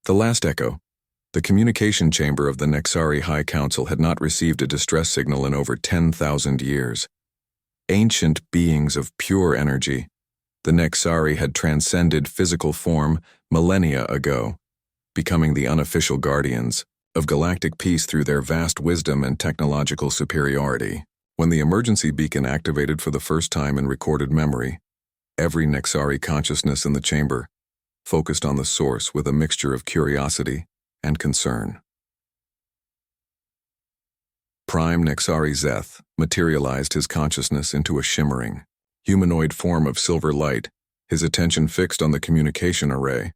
The last echo. The communication chamber of the Nexari High Council had not received a distress signal in over 10,000 years. Ancient beings of pure energy, the Nexari had transcended physical form millennia ago, becoming the unofficial guardians of galactic peace through their vast wisdom and technological superiority. When the emergency beacon activated for the first time in recorded memory, every Nexari consciousness in the chamber focused on the source with a mixture of curiosity and concern. Prime Nexari Zeth materialized his consciousness into a shimmering, humanoid form of silver light, his attention fixed on the communication array.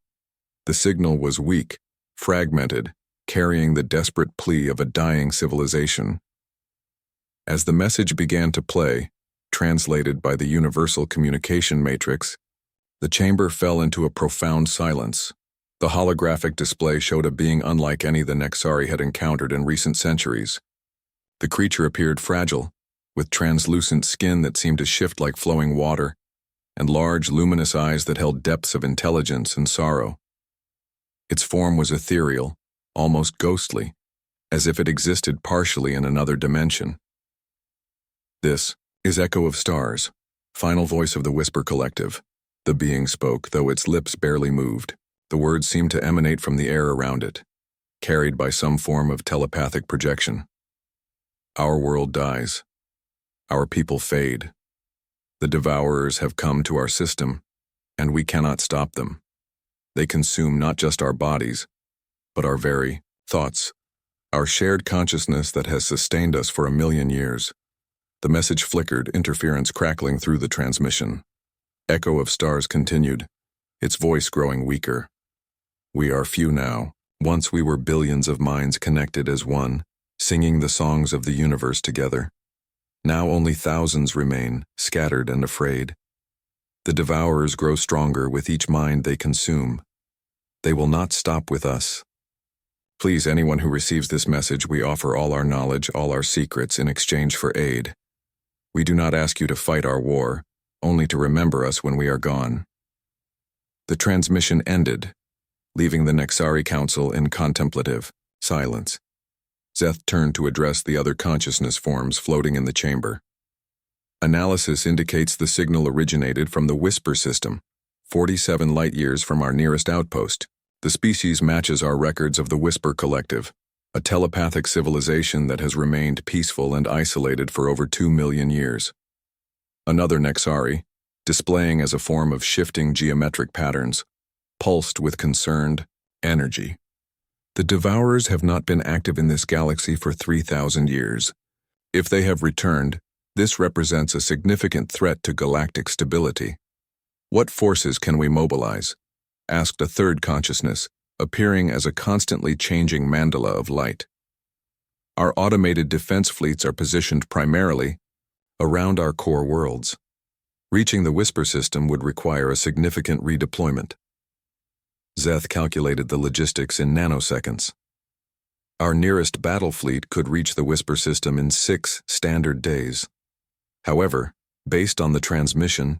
The signal was weak, fragmented, carrying the desperate plea of a dying civilization. As the message began to play, translated by the universal communication matrix, the chamber fell into a profound silence. The holographic display showed a being unlike any the Nexari had encountered in recent centuries. The creature appeared fragile, with translucent skin that seemed to shift like flowing water, and large, luminous eyes that held depths of intelligence and sorrow. Its form was ethereal, almost ghostly, as if it existed partially in another dimension. "This is Echo of Stars, final voice of the Whisper Collective." The being spoke, though its lips barely moved. The words seemed to emanate from the air around it, carried by some form of telepathic projection. "Our world dies. Our people fade. The devourers have come to our system, and we cannot stop them. They consume not just our bodies, but our very thoughts, our shared consciousness that has sustained us for 1,000,000 years." The message flickered, interference crackling through the transmission. Echo of Stars continued, its voice growing weaker. "We are few now. Once we were billions of minds connected as one, singing the songs of the universe together. Now only thousands remain, scattered and afraid. The devourers grow stronger with each mind they consume. They will not stop with us. Please, anyone who receives this message, we offer all our knowledge, all our secrets in exchange for aid. We do not ask you to fight our war, only to remember us when we are gone." The transmission ended, leaving the Nexari Council in contemplative silence. Zeth turned to address the other consciousness forms floating in the chamber. "Analysis indicates the signal originated from the Whisper system, 47 light-years from our nearest outpost. The species matches our records of the Whisper Collective, a telepathic civilization that has remained peaceful and isolated for over 2,000,000 years. Another Nexari, displaying as a form of shifting geometric patterns, pulsed with concerned energy. The devourers have not been active in this galaxy for 3,000 years. If they have returned, this represents a significant threat to galactic stability. What forces can we mobilize?" asked a third consciousness, appearing as a constantly changing mandala of light. "Our automated defense fleets are positioned primarily around our core worlds. Reaching the Whisper system would require a significant redeployment." Zeth calculated the logistics in nanoseconds. "Our nearest battle fleet could reach the Whisper system in 6 standard days. However, based on the transmission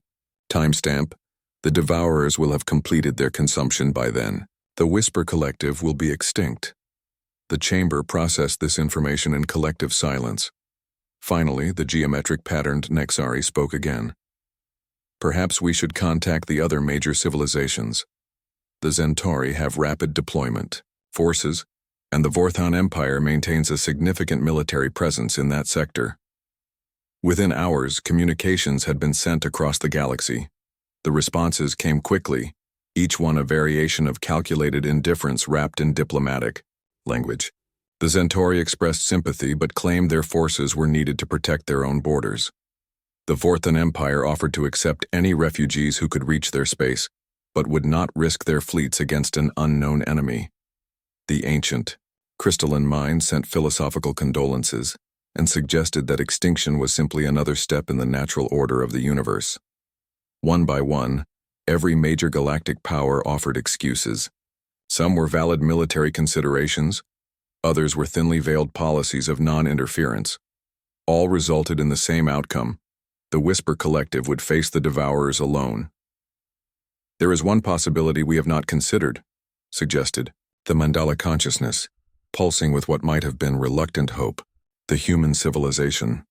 timestamp, the devourers will have completed their consumption by then. The Whisper Collective will be extinct." The chamber processed this information in collective silence. Finally, the geometric-patterned Nexari spoke again. "Perhaps we should contact the other major civilizations. The Centauri have rapid deployment forces, and the Vorthon Empire maintains a significant military presence in that sector." Within hours, communications had been sent across the galaxy. The responses came quickly, each one a variation of calculated indifference wrapped in diplomatic language. The Centauri expressed sympathy but claimed their forces were needed to protect their own borders. The Vorthon Empire offered to accept any refugees who could reach their space, but would not risk their fleets against an unknown enemy. The ancient, crystalline mind sent philosophical condolences and suggested that extinction was simply another step in the natural order of the universe. One by one, every major galactic power offered excuses. Some were valid military considerations, others were thinly veiled policies of non-interference. All resulted in the same outcome: the Whisper Collective would face the devourers alone. "There is one possibility we have not considered," suggested The mandala consciousness, pulsing with what might have been reluctant hope, the human civilization.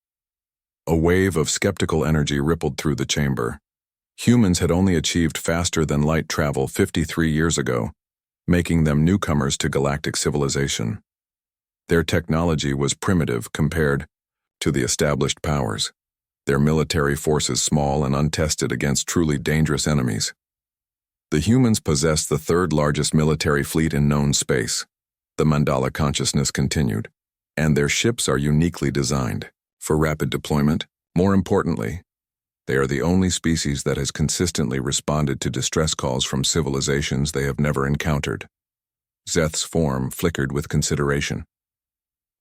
A wave of skeptical energy rippled through the chamber. Humans had only achieved faster-than-light travel 53 years ago, making them newcomers to galactic civilization. Their technology was primitive compared to the established powers, their military forces small and untested against truly dangerous enemies. The humans possessed the third-largest military fleet in known space, the mandala consciousness continued, and their ships are uniquely designed for rapid deployment. More importantly, they are the only species that has consistently responded to distress calls from civilizations they have never encountered. Zeth's form flickered with consideration.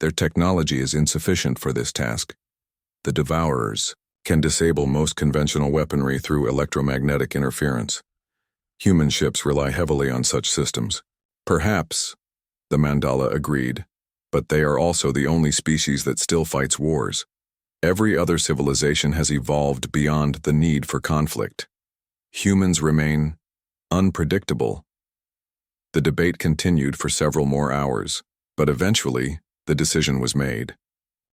Their technology is insufficient for this task. The Devourers can disable most conventional weaponry through electromagnetic interference. Human ships rely heavily on such systems. Perhaps, the mandala agreed, but they are also the only species that still fights wars. Every other civilization has evolved beyond the need for conflict. Humans remain unpredictable. The debate continued for several more hours, but eventually, the decision was made.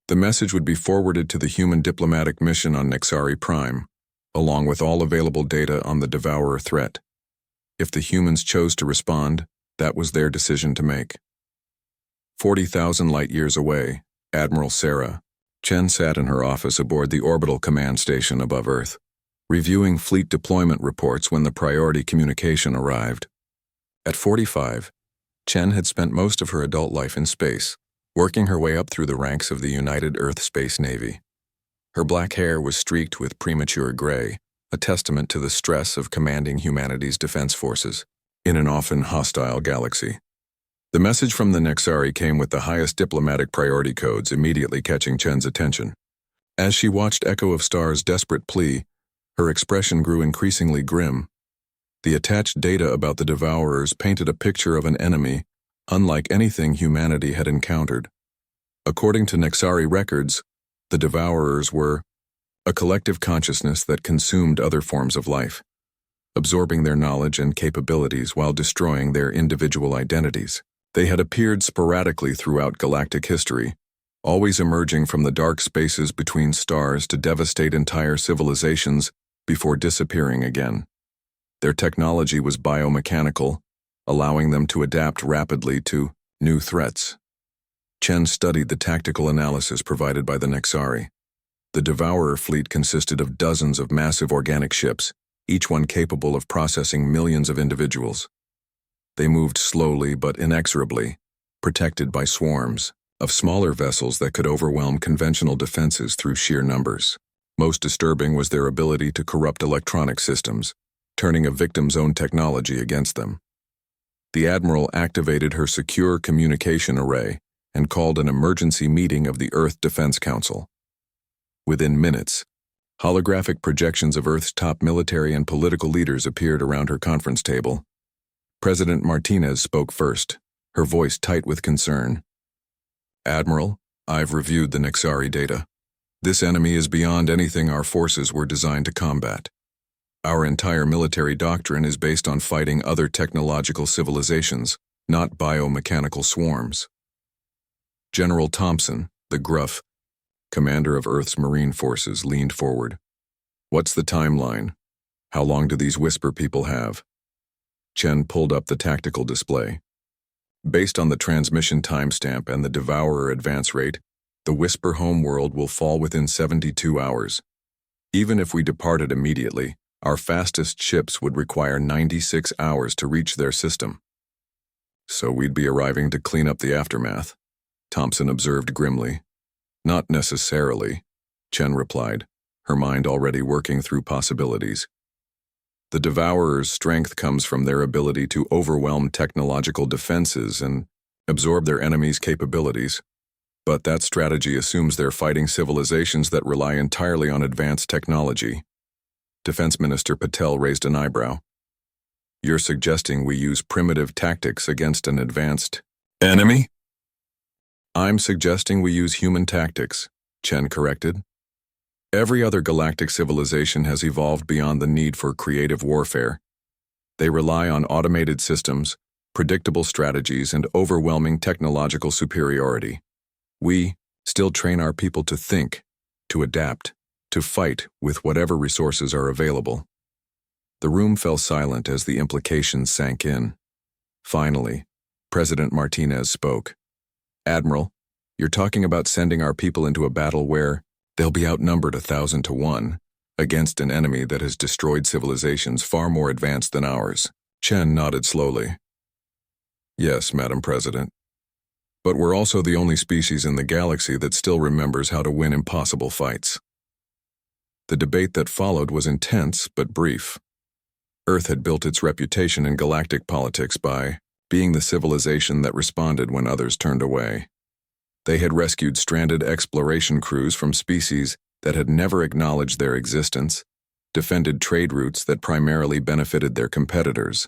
The message would be forwarded to the human diplomatic mission on Nexari Prime, along with all available data on the Devourer threat. If the humans chose to respond, that was their decision to make. 40,000 light-years away, Admiral Sarah Chen sat in her office aboard the orbital command station above Earth, reviewing fleet deployment reports when the priority communication arrived. At 45, Chen had spent most of her adult life in space, working her way up through the ranks of the United Earth Space Navy. Her black hair was streaked with premature gray, a testament to the stress of commanding humanity's defense forces in an often hostile galaxy. The message from the Nexari came with the highest diplomatic priority codes, immediately catching Chen's attention. As she watched Echo of Star's desperate plea, her expression grew increasingly grim. The attached data about the Devourers painted a picture of an enemy unlike anything humanity had encountered. According to Nexari records, the Devourers were a collective consciousness that consumed other forms of life, absorbing their knowledge and capabilities while destroying their individual identities. They had appeared sporadically throughout galactic history, always emerging from the dark spaces between stars to devastate entire civilizations before disappearing again. Their technology was biomechanical, allowing them to adapt rapidly to new threats. Chen studied the tactical analysis provided by the Nexari. The Devourer fleet consisted of dozens of massive organic ships, each one capable of processing millions of individuals. They moved slowly but inexorably, protected by swarms of smaller vessels that could overwhelm conventional defenses through sheer numbers. Most disturbing was their ability to corrupt electronic systems, turning a victim's own technology against them. The Admiral activated her secure communication array and called an emergency meeting of the Earth Defense Council. Within minutes, holographic projections of Earth's top military and political leaders appeared around her conference table. President Martinez spoke first, her voice tight with concern. "Admiral, I've reviewed the Nexari data. This enemy is beyond anything our forces were designed to combat. Our entire military doctrine is based on fighting other technological civilizations, not biomechanical swarms." General Thompson, the gruff commander of Earth's Marine Forces, leaned forward. "What's the timeline? How long do these Whisper people have?" Chen pulled up the tactical display. Based on the transmission timestamp and the Devourer advance rate, the Whisper homeworld will fall within 72 hours. Even if we departed immediately, our fastest ships would require 96 hours to reach their system. "So we'd be arriving to clean up the aftermath," Thompson observed grimly. "Not necessarily," Chen replied, her mind already working through possibilities. The Devourer's strength comes from their ability to overwhelm technological defenses and absorb their enemies' capabilities. But that strategy assumes they're fighting civilizations that rely entirely on advanced technology. Defense Minister Patel raised an eyebrow. "You're suggesting we use primitive tactics against an advanced enemy?" "I'm suggesting we use human tactics," Chen corrected. "Every other galactic civilization has evolved beyond the need for creative warfare. They rely on automated systems, predictable strategies, and overwhelming technological superiority. We still train our people to think, to adapt, to fight with whatever resources are available. The room fell silent as the implications sank in. Finally, President Martinez spoke. "Admiral, you're talking about sending our people into a battle where they'll be outnumbered 1,000 to 1 against an enemy that has destroyed civilizations far more advanced than ours." Chen nodded slowly. "Yes, Madam President. But we're also the only species in the galaxy that still remembers how to win impossible fights." The debate that followed was intense but brief. Earth had built its reputation in galactic politics by being the civilization that responded when others turned away. They had rescued stranded exploration crews from species that had never acknowledged their existence, defended trade routes that primarily benefited their competitors,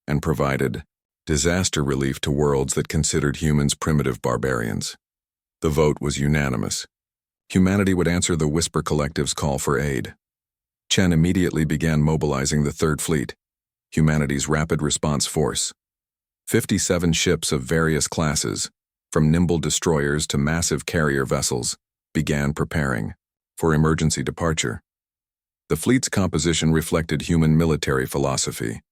and provided disaster relief to worlds that considered humans primitive barbarians. The vote was unanimous. Humanity would answer the Whisper Collective's call for aid. Chen immediately began mobilizing the Third Fleet, humanity's rapid response force. 57 ships of various classes, from nimble destroyers to massive carrier vessels, began preparing for emergency departure. The fleet's composition reflected human military philosophy: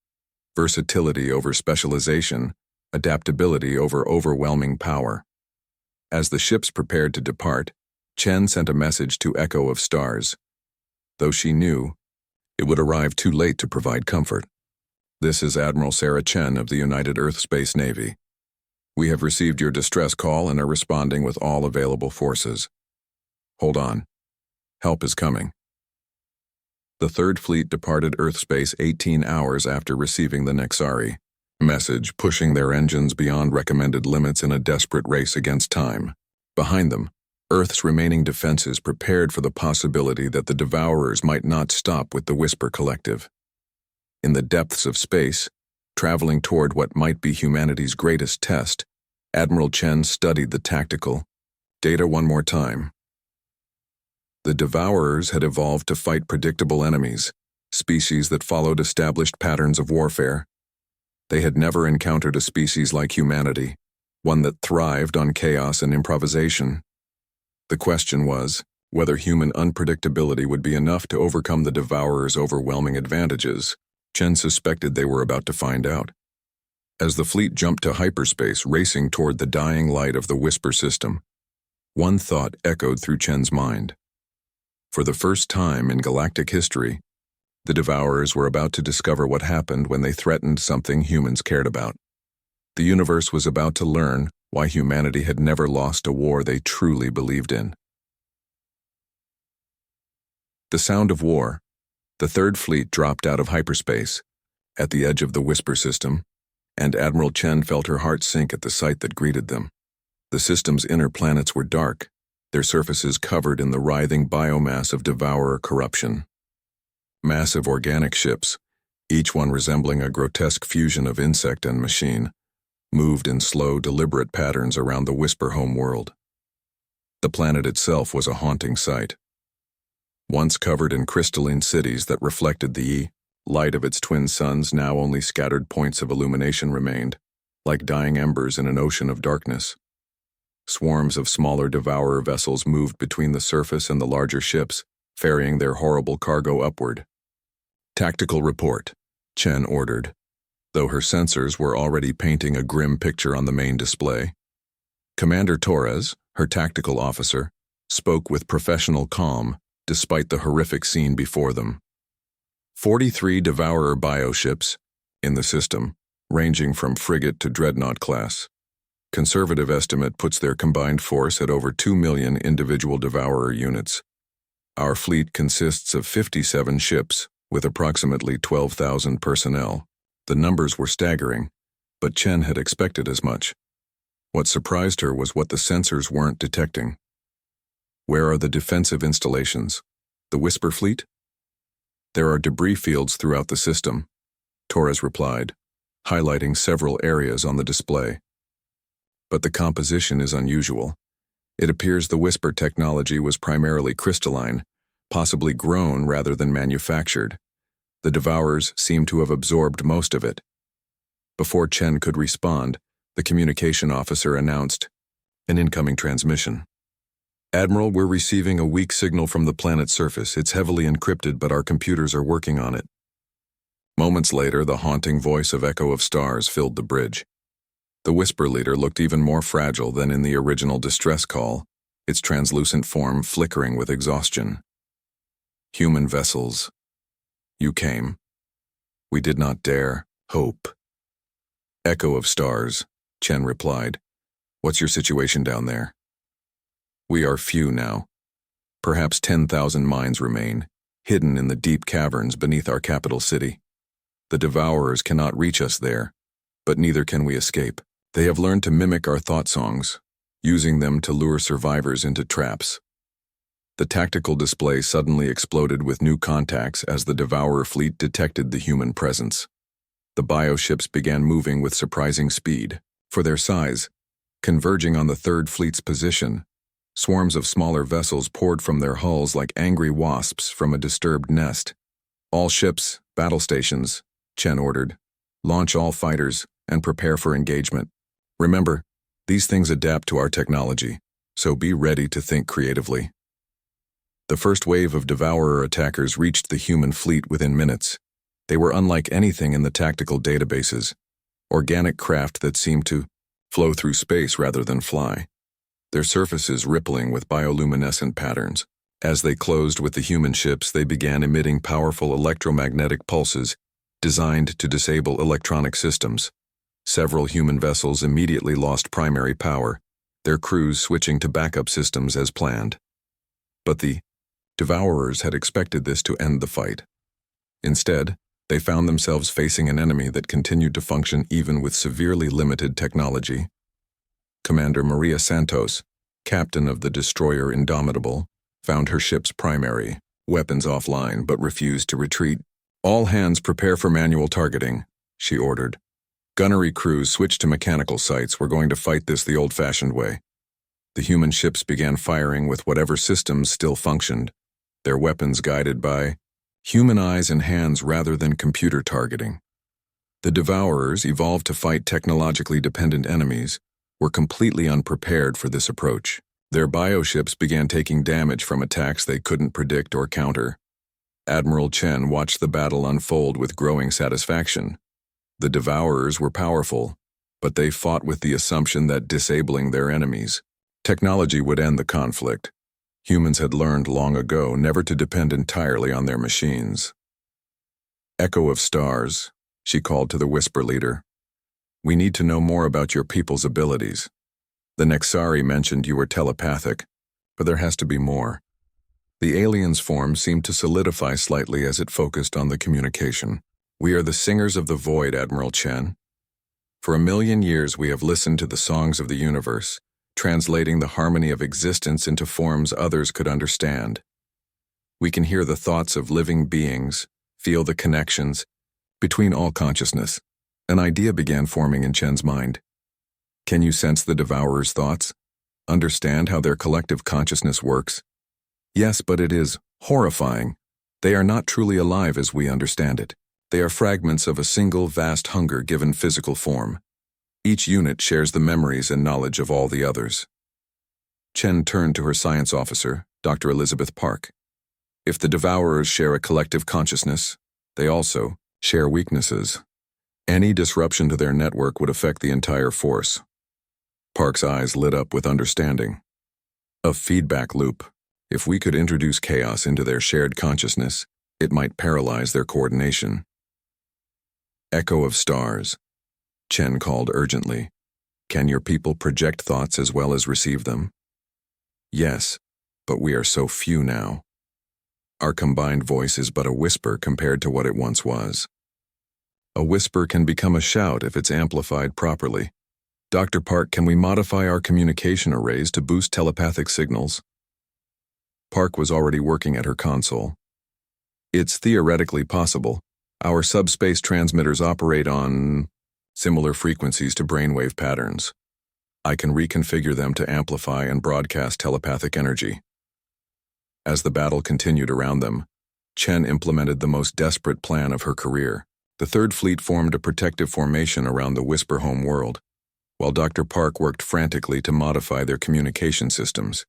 versatility over specialization, adaptability over overwhelming power. As the ships prepared to depart, Chen sent a message to Echo of Stars. Though she knew it would arrive too late to provide comfort. "This is Admiral Sarah Chen of the United Earth Space Navy. We have received your distress call and are responding with all available forces. Hold on. Help is coming." The Third Fleet departed Earth space 18 hours after receiving the Nexari message, pushing their engines beyond recommended limits in a desperate race against time. Behind them, Earth's remaining defenses prepared for the possibility that the Devourers might not stop with the Whisper Collective. In the depths of space, traveling toward what might be humanity's greatest test, Admiral Chen studied the tactical data one more time. The Devourers had evolved to fight predictable enemies, species that followed established patterns of warfare. They had never encountered a species like humanity, one that thrived on chaos and improvisation. The question was whether human unpredictability would be enough to overcome the Devourers' overwhelming advantages. Chen suspected they were about to find out. As the fleet jumped to hyperspace, racing toward the dying light of the Whisper system, one thought echoed through Chen's mind. For the first time in galactic history, the Devourers were about to discover what happened when they threatened something humans cared about. The universe was about to learn why humanity had never lost a war they truly believed in. The sound of war. The Third Fleet dropped out of hyperspace, at the edge of the Whisper system, and Admiral Chen felt her heart sink at the sight that greeted them. The system's inner planets were dark, their surfaces covered in the writhing biomass of Devourer corruption. Massive organic ships, each one resembling a grotesque fusion of insect and machine, moved in slow, deliberate patterns around the Whisper home world. The planet itself was a haunting sight. Once covered in crystalline cities that reflected the light of its twin suns, now only scattered points of illumination remained, like dying embers in an ocean of darkness. Swarms of smaller Devourer vessels moved between the surface and the larger ships, ferrying their horrible cargo upward. "Tactical report," Chen ordered, though her sensors were already painting a grim picture on the main display. Commander Torres, her tactical officer, spoke with professional calm, despite the horrific scene before them. 43 Devourer bioships in the system, ranging from frigate to dreadnought class. Conservative estimate puts their combined force at over 2 million individual Devourer units. Our fleet consists of 57 ships, with approximately 12,000 personnel. The numbers were staggering, but Chen had expected as much. What surprised her was what the sensors weren't detecting. "Where are the defensive installations? The Whisper fleet?" "There are debris fields throughout the system," Torres replied, highlighting several areas on the display. "But the composition is unusual. It appears the Whisper technology was primarily crystalline, possibly grown rather than manufactured. The Devourers seem to have absorbed most of it. Before Chen could respond, the communication officer announced an incoming transmission. Admiral, we're receiving a weak signal from the planet's surface. It's heavily encrypted, but our computers are working on it. Moments later, the haunting voice of Echo of Stars filled the bridge. The Whisper Leader looked even more fragile than in the original distress call, its translucent form flickering with exhaustion. Human vessels. You came. We did not dare hope. Echo of Stars, Chen replied. What's your situation down there? We are few now. Perhaps 10,000 minds remain, hidden in the deep caverns beneath our capital city. The Devourers cannot reach us there, but neither can we escape. They have learned to mimic our thought songs, using them to lure survivors into traps. The tactical display suddenly exploded with new contacts as the Devourer fleet detected the human presence. The bioships began moving with surprising speed. For their size, converging on the Third Fleet's position, swarms of smaller vessels poured from their hulls like angry wasps from a disturbed nest. All ships, battle stations, Chen ordered. Launch all fighters and prepare for engagement. Remember, these things adapt to our technology, so be ready to think creatively. The first wave of Devourer attackers reached the human fleet within minutes. They were unlike anything in the tactical databases, organic craft that seemed to flow through space rather than fly, their surfaces rippling with bioluminescent patterns. As they closed with the human ships, they began emitting powerful electromagnetic pulses designed to disable electronic systems. Several human vessels immediately lost primary power, their crews switching to backup systems as planned. But the Devourers had expected this to end the fight. Instead, they found themselves facing an enemy that continued to function even with severely limited technology. Commander Maria Santos, captain of the destroyer Indomitable, found her ship's primary weapons offline but refused to retreat. All hands prepare for manual targeting, she ordered. Gunnery crews switched to mechanical sights. We're going to fight this the old-fashioned way. The human ships began firing with whatever systems still functioned, their weapons guided by human eyes and hands rather than computer targeting. The Devourers, evolved to fight technologically dependent enemies, were completely unprepared for this approach. Their bioships began taking damage from attacks they couldn't predict or counter. Admiral Chen watched the battle unfold with growing satisfaction. The Devourers were powerful, but they fought with the assumption that disabling their enemies, technology would end the conflict. Humans had learned long ago never to depend entirely on their machines. Echo of Stars, she called to the Whisper Leader. We need to know more about your people's abilities. The Nexari mentioned you were telepathic, but there has to be more. The alien's form seemed to solidify slightly as it focused on the communication. We are the singers of the void, Admiral Chen. For 1,000,000 years we have listened to the songs of the universe, translating the harmony of existence into forms others could understand. We can hear the thoughts of living beings, feel the connections between all consciousness. An idea began forming in Chen's mind. Can you sense the Devourer's thoughts? Understand how their collective consciousness works? Yes, but it is horrifying. They are not truly alive as we understand it. They are fragments of a single vast hunger given physical form. Each unit shares the memories and knowledge of all the others. Chen turned to her science officer, Dr. Elizabeth Park. If the Devourers share a collective consciousness, they also share weaknesses. Any disruption to their network would affect the entire force. Park's eyes lit up with understanding. A feedback loop. If we could introduce chaos into their shared consciousness, it might paralyze their coordination. Echo of Stars, Chen called urgently. Can your people project thoughts as well as receive them? Yes, but we are so few now. Our combined voice is but a whisper compared to what it once was. A whisper can become a shout if it's amplified properly. Dr. Park, can we modify our communication arrays to boost telepathic signals? Park was already working at her console. It's theoretically possible. Our subspace transmitters operate on similar frequencies to brainwave patterns. I can reconfigure them to amplify and broadcast telepathic energy. As the battle continued around them, Chen implemented the most desperate plan of her career. The Third Fleet formed a protective formation around the Whisper home world, while Dr. Park worked frantically to modify their communication systems.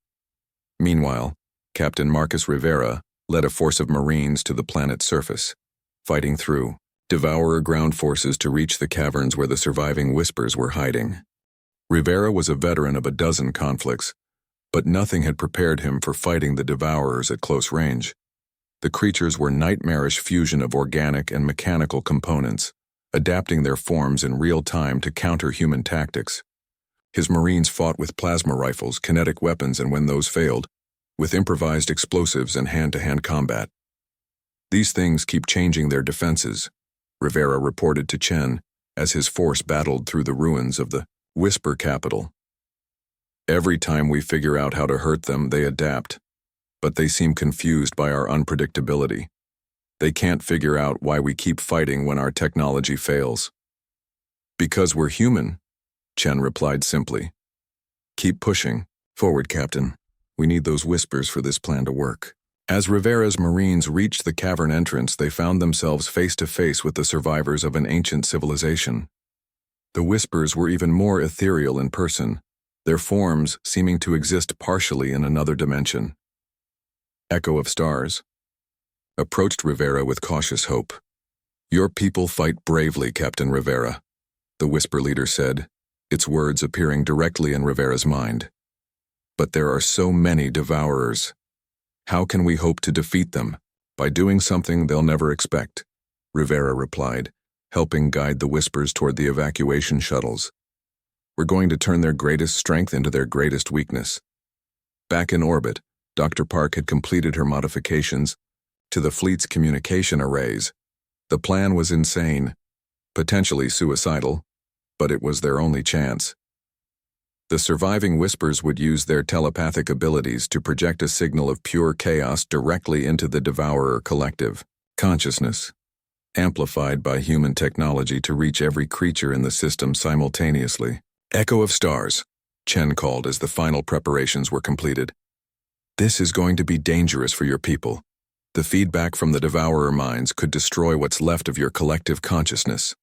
Meanwhile, Captain Marcus Rivera led a force of Marines to the planet's surface, fighting through Devourer ground forces to reach the caverns where the surviving Whispers were hiding. Rivera was a veteran of a dozen conflicts, but nothing had prepared him for fighting the Devourers at close range. The creatures were nightmarish fusion of organic and mechanical components, adapting their forms in real time to counter human tactics. His Marines fought with plasma rifles, kinetic weapons, and when those failed, with improvised explosives and hand-to-hand combat. These things keep changing their defenses, Rivera reported to Chen as his force battled through the ruins of the Whisper capital. Every time we figure out how to hurt them, they adapt, but they seem confused by our unpredictability. They can't figure out why we keep fighting when our technology fails. Because we're human, Chen replied simply. Keep pushing. Forward, Captain. We need those Whispers for this plan to work. As Rivera's Marines reached the cavern entrance, they found themselves face to face with the survivors of an ancient civilization. The Whispers were even more ethereal in person, their forms seeming to exist partially in another dimension. Echo of Stars approached Rivera with cautious hope. Your people fight bravely, Captain Rivera, the Whisper leader said, its words appearing directly in Rivera's mind. But there are so many Devourers. How can we hope to defeat them? By doing something they'll never expect, Rivera replied, helping guide the Whispers toward the evacuation shuttles. We're going to turn their greatest strength into their greatest weakness. Back in orbit, Dr. Park had completed her modifications to the fleet's communication arrays. The plan was insane, potentially suicidal, but it was their only chance. The surviving Whispers would use their telepathic abilities to project a signal of pure chaos directly into the Devourer collective consciousness, amplified by human technology to reach every creature in the system simultaneously. Echo of Stars, Chen called as the final preparations were completed. This is going to be dangerous for your people. The feedback from the Devourer minds could destroy what's left of your collective consciousness.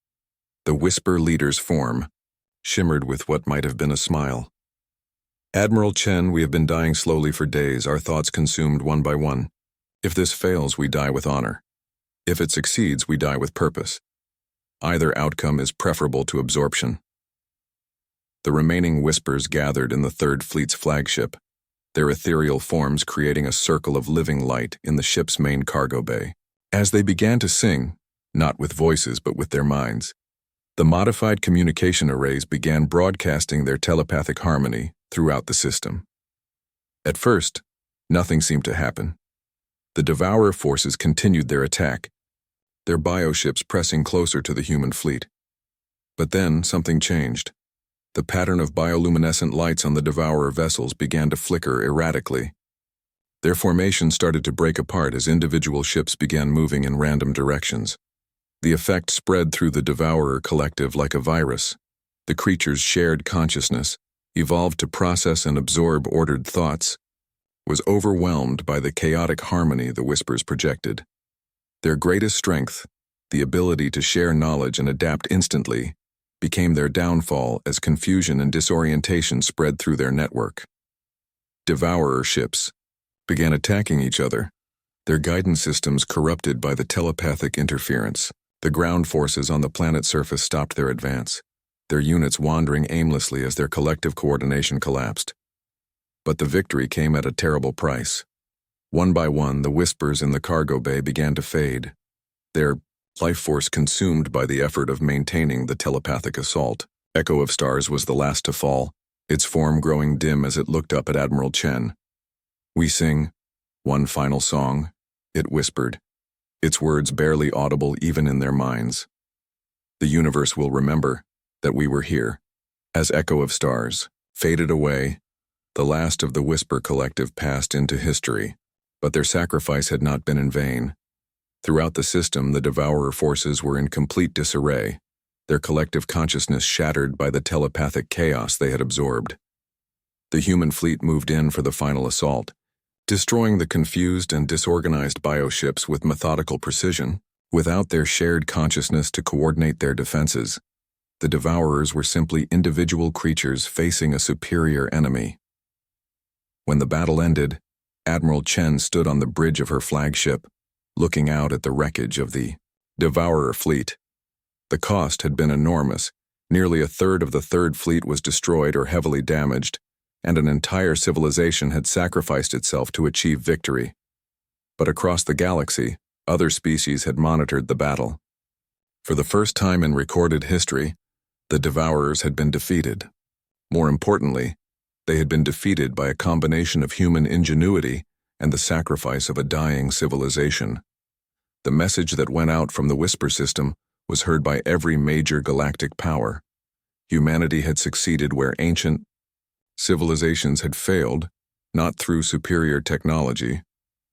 The Whisper leader's form shimmered with what might have been a smile. Admiral Chen, we have been dying slowly for days, our thoughts consumed one by one. If this fails, we die with honor. If it succeeds, we die with purpose. Either outcome is preferable to absorption. The remaining Whispers gathered in the Third Fleet's flagship, their ethereal forms creating a circle of living light in the ship's main cargo bay. As they began to sing, not with voices but with their minds, the modified communication arrays began broadcasting their telepathic harmony throughout the system. At first, nothing seemed to happen. The Devourer forces continued their attack, their bioships pressing closer to the human fleet. But then something changed. The pattern of bioluminescent lights on the Devourer vessels began to flicker erratically. Their formation started to break apart as individual ships began moving in random directions. The effect spread through the Devourer collective like a virus. The creature's shared consciousness, evolved to process and absorb ordered thoughts, was overwhelmed by the chaotic harmony the Whispers projected. Their greatest strength, the ability to share knowledge and adapt instantly, became their downfall as confusion and disorientation spread through their network. Devourer ships began attacking each other, their guidance systems corrupted by the telepathic interference. The ground forces on the planet's surface stopped their advance, their units wandering aimlessly as their collective coordination collapsed. But the victory came at a terrible price. One by one, the Whispers in the cargo bay began to fade, their life force consumed by the effort of maintaining the telepathic assault. Echo of Stars was the last to fall, its form growing dim as it looked up at Admiral Chen. We sing one final song, it whispered, its words barely audible even in their minds. The universe will remember that we were here. As Echo of Stars faded away, the last of the Whisper collective passed into history, but their sacrifice had not been in vain. Throughout the system, the Devourer forces were in complete disarray, their collective consciousness shattered by the telepathic chaos they had absorbed. The human fleet moved in for the final assault, destroying the confused and disorganized bioships with methodical precision. Without their shared consciousness to coordinate their defenses, the Devourers were simply individual creatures facing a superior enemy. When the battle ended, Admiral Chen stood on the bridge of her flagship, looking out at the wreckage of the Devourer fleet. The cost had been enormous. Nearly a third of the Third Fleet was destroyed or heavily damaged, and an entire civilization had sacrificed itself to achieve victory. But across the galaxy, other species had monitored the battle. For the first time in recorded history, the Devourers had been defeated. More importantly, they had been defeated by a combination of human ingenuity and the sacrifice of a dying civilization. The message that went out from the Whisper system was heard by every major galactic power. Humanity had succeeded where ancient civilizations had failed, not through superior technology,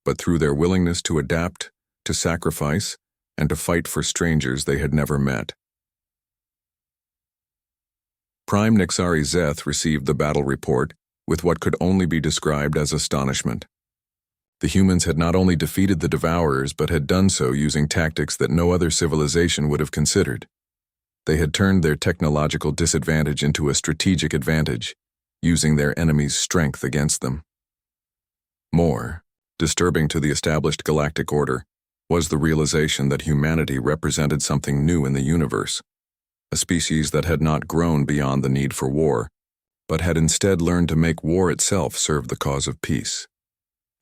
but through their willingness to adapt, to sacrifice, and to fight for strangers they had never met. Prime Nixari Zeth received the battle report with what could only be described as astonishment. The humans had not only defeated the Devourers, but had done so using tactics that no other civilization would have considered. They had turned their technological disadvantage into a strategic advantage, using their enemy's strength against them. More disturbing to the established galactic order was the realization that humanity represented something new in the universe, a species that had not grown beyond the need for war, but had instead learned to make war itself serve the cause of peace.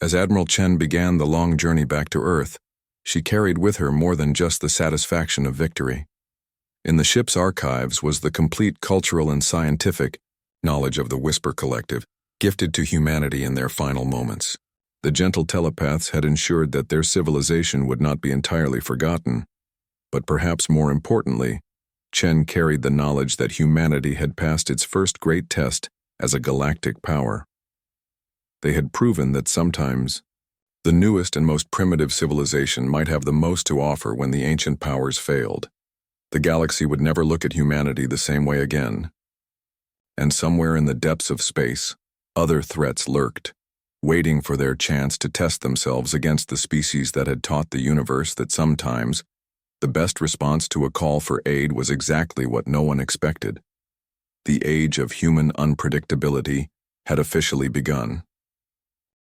As Admiral Chen began the long journey back to Earth, she carried with her more than just the satisfaction of victory. In the ship's archives was the complete cultural and scientific knowledge of the Whisper Collective, gifted to humanity in their final moments. The gentle telepaths had ensured that their civilization would not be entirely forgotten, but perhaps more importantly, Chen carried the knowledge that humanity had passed its first great test as a galactic power. They had proven that sometimes the newest and most primitive civilization might have the most to offer when the ancient powers failed. The galaxy would never look at humanity the same way again. And somewhere in the depths of space, other threats lurked, waiting for their chance to test themselves against the species that had taught the universe that sometimes the best response to a call for aid was exactly what no one expected. The age of human unpredictability had officially begun.